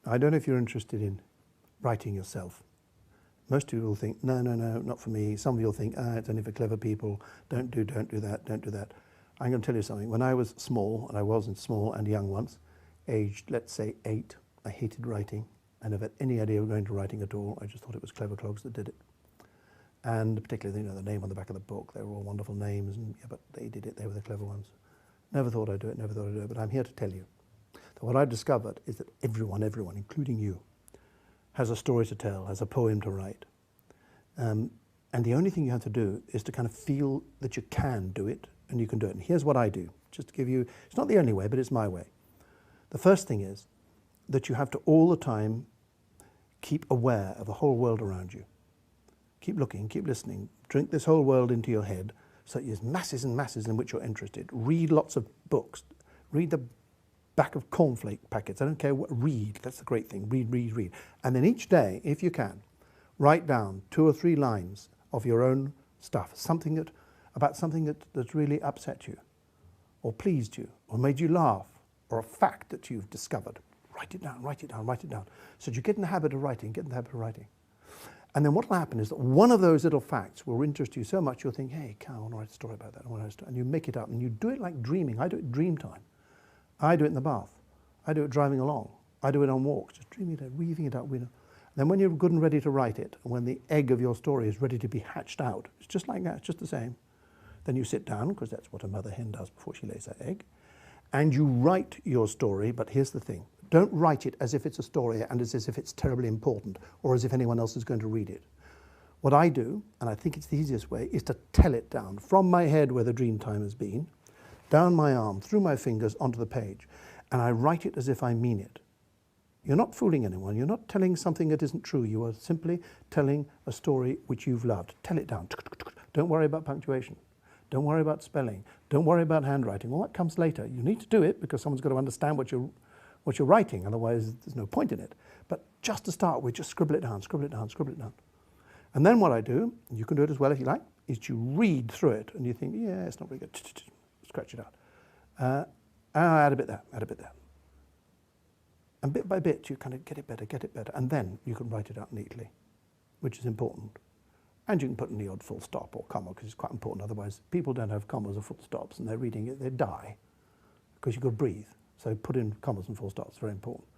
I don't know if you're interested in writing yourself. Most people think, no, not for me. Some of you will think, it's only for clever people. Don't do that, don't do that. I'm going to tell you something. When I was small, and I wasn't small and young once, aged, let's say 8, I hated writing. I never had any idea of going to writing at all. I just thought it was clever clogs that did it. And particularly, the name on the back of the book, they were all wonderful names, and yeah, but they did it, they were the clever ones. Never thought I'd do it, but I'm here to tell you that what I've discovered is that everyone, including you, has a story to tell, has a poem to write. And the only thing you have to do is to kind of feel that you can do it, and you can do it. And here's what I do, just to give you, it's not the only way, but it's my way. The first thing is that you have to all the time keep aware of the whole world around you. Keep looking, keep listening, drink this whole world into your head, so there's masses and masses in which you're interested. Read lots of books. Read the back of cornflake packets. I don't care what, read, that's the great thing, read. And then each day, if you can, write down 2 or 3 lines of your own stuff, about something that really upset you, or pleased you, or made you laugh, or a fact that you've discovered. Write it down. So you get in the habit of writing, And then what will happen is that one of those little facts will interest you so much you'll think, hey, I want to write a story about that. And you make it up, and you do it like dreaming. I do it dream time. I do it in the bath. I do it driving along. I do it on walks, just dreaming it out, weaving it out. Then when you're good and ready to write it, when the egg of your story is ready to be hatched out, it's just like that, it's just the same. Then you sit down, because that's what a mother hen does before she lays her egg, and you write your story, but here's the thing. Don't write it as if it's a story and as if it's terribly important, or as if anyone else is going to read it. What I do, and I think it's the easiest way, is to tell it down from my head where the dream time has been, down my arm, through my fingers, onto the page. And I write it as if I mean it. You're not fooling anyone. You're not telling something that isn't true. You are simply telling a story which you've loved. Tell it down. Don't worry about punctuation. Don't worry about spelling. Don't worry about handwriting. All that comes later. You need to do it because someone's got to understand what you're writing. Otherwise, there's no point in it. But just to start with, just scribble it down. And then what I do, you can do it as well if you like, is you read through it and you think, yeah, it's not very good. Scratch it out. Add a bit there. And bit by bit, you kind of get it better. And then you can write it out neatly, which is important. And you can put in the odd full stop or comma, because it's quite important. Otherwise, people don't have commas or full stops, and they're reading it, they die, because you've got to breathe. So put in commas and full stops, very important.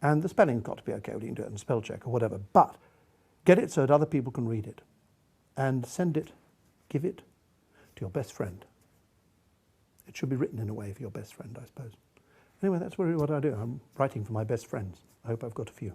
And the spelling's got to be okay, well, you can do it in spell check or whatever. But get it so that other people can read it. And give it to your best friend. It should be written in a way for your best friend, I suppose. Anyway, that's really what I do. I'm writing for my best friends. I hope I've got a few.